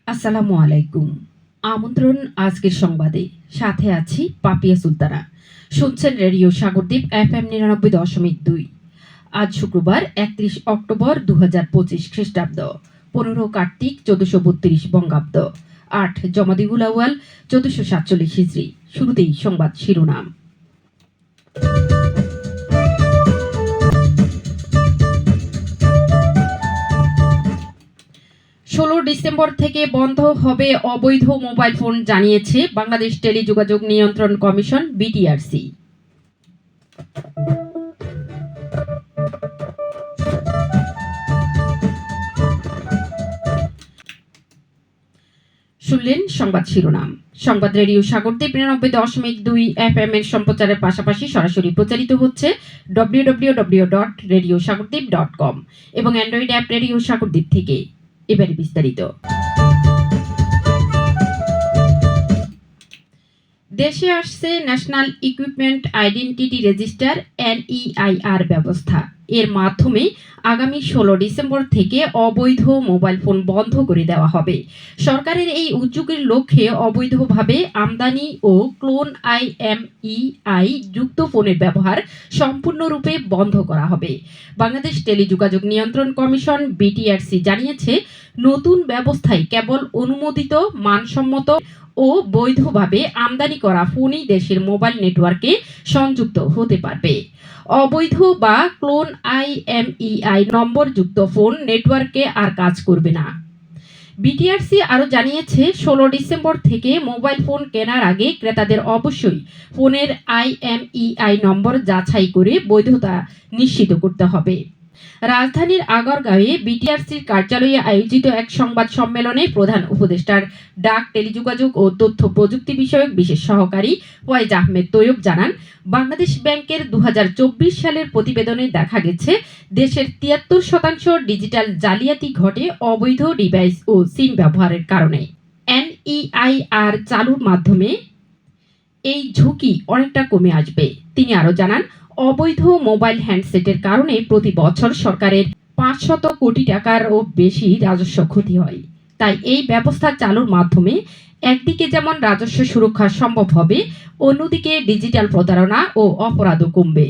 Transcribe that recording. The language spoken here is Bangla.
আসসালামু আলাইকুম। আমন্ত্রণ আজকের সংবাদে। সাথে আছি পাপিয়া সুলতানা। শুনছেন রেডিও সাগরদ্বীপ FM ৯৯.২। আজ শুক্রবার ৩১ অক্টোবর ২০২৫ খ্রিস্টাব্দ, ১৫ কার্তিক ১৪৩২ বঙ্গাব্দ, ৮ জমাদিউল আউয়াল ১৪৪৭ হিজরি। শুরুতেই সংবাদ শিরোনাম। ১৬ ডিসেম্বর থেকে বন্ধ হবে অবৈধ মোবাইল ফোন, জানিয়েছে বাংলাদেশ টেলিযোগাযোগ নিয়ন্ত্রণ কমিশন বিটিআরসি। শুনলেন সংবাদ শিরোনাম। সংবাদ রেডিও সাগরদ্বীপ ৯৯.২ FM এর সম্প্রচারের পাশাপাশি সরাসরি প্রচারিত হচ্ছে www.radiosagordip.com এবং অ্যান্ড্রয়েড অ্যাপ রেডিও সাগরদ্বীপ থেকে। এবারে বিস্তারিত। দেশে আসছে national equipment identity register NEIR ব্যবস্থা। এর মাধ্যমে আগামী ১৬ ডিসেম্বর থেকে অবৈধ মোবাইল ফোন বন্ধ করে দেওয়া হবে। সরকারের এই উদ্যোগের লক্ষ্যে অবৈধভাবে আমদানি ও ক্লোন IMEI যুক্ত ফোনের ব্যবহার সম্পূর্ণরূপে বন্ধ করা হবে। বাংলাদেশ টেলিযোগাযোগ নিয়ন্ত্রণ কমিশন বিটিআরসি জানিয়েছে, নতুন ব্যবস্থায় কেবল অনুমোদিত, মানসম্মত ও বৈধভাবে আমদানি করা ফোনই দেশের মোবাইল নেটওয়ার্কে সংযুক্ত হতে পারবে। অবৈধ বা ক্লোন IMEI নম্বরযুক্ত ফোন নেটওয়ার্কে আর কাজ করবে না। বিটিআরসি আরও জানিয়েছে, ১৬ ডিসেম্বর থেকে মোবাইল ফোন কেনার আগে ক্রেতাদের অবশ্যই ফোনের IMEI নম্বর যাচাই করে বৈধতা নিশ্চিত করতে হবে। রাজধানীর আগারগাঁওয়ে বিটিআরসির কার্যালয়ে আয়োজিত এক সংবাদ সম্মেলনে প্রধান উপদেষ্টার ডাক, টেলিযোগাযোগ ও তথ্য প্রযুক্তি বিষয়ক বিশেষ সহকারী ওয়াইজ আহমেদ তৈয়ব জানান, বাংলাদেশ ব্যাংকের ২০২৪ সালের প্রতিবেদনে দেখা গেছে, দেশের ৭৩% ডিজিটাল জালিয়াতি ঘটে অবৈধ ডিভাইস ও সিম ব্যবহারের কারণে। NEIR চালুর মাধ্যমে এই ঝুঁকি অনেকটা কমে আসবে। তিনি আরও জানান, অবৈধ মোবাইল হ্যান্ডসেটের কারণে প্রতি বছর সরকারের ৫০০ কোটি টাকারও বেশি রাজস্ব ক্ষতি হয়। তাই এই ব্যবস্থা চালুর মাধ্যমে একদিকে যেমন রাজস্ব সুরক্ষা সম্ভব হবে, অন্যদিকে ডিজিটাল প্রতারণা ও অপরাধও কমবে।